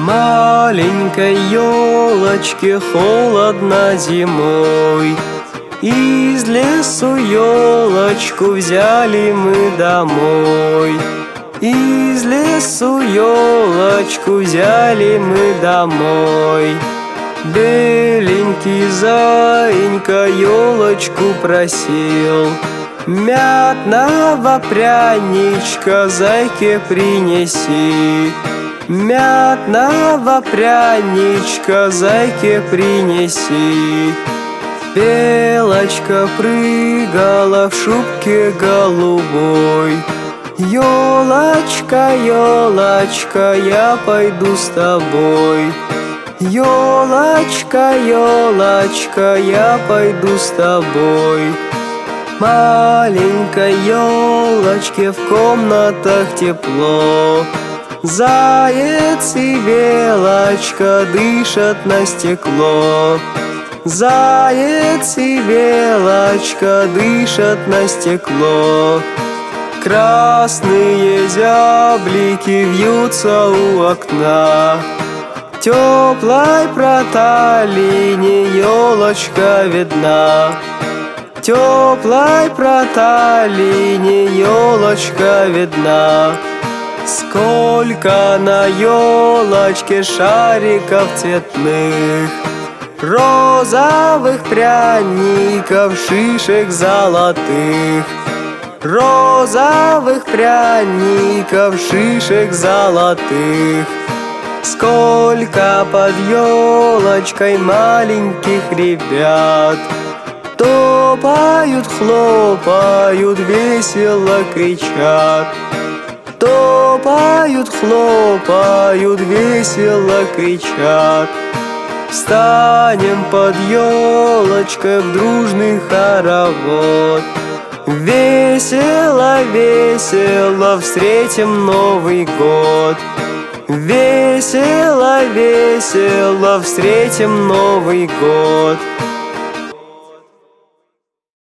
Маленькой елочке холодно зимой. Из лесу елочку взяли мы домой. Из лесу елочку взяли мы домой. Беленький заинька елочку просил: мятного пряничка зайке принеси. Мятного пряничка зайке принеси. Белочка прыгала в шубке голубой. Елочка, елочка, я пойду с тобой. Елочка, елочка, я пойду с тобой. Маленькой елочке в комнатах тепло. Заяц и белочка дышат на стекло. Заяц и белочка дышат на стекло. Красные зяблики вьются у окна. Теплой проталине елочка видна. Теплой проталине елочка видна. Сколько на елочке шариков цветных, розовых пряников, шишек золотых. Розовых пряников, шишек золотых. Сколько под елочкой маленьких ребят, топают, хлопают, весело кричат. Топают, хлопают, весело кричат. Встанем под елочкой в дружный хоровод. Весело, весело встретим Новый год. Весело, весело встретим Новый год.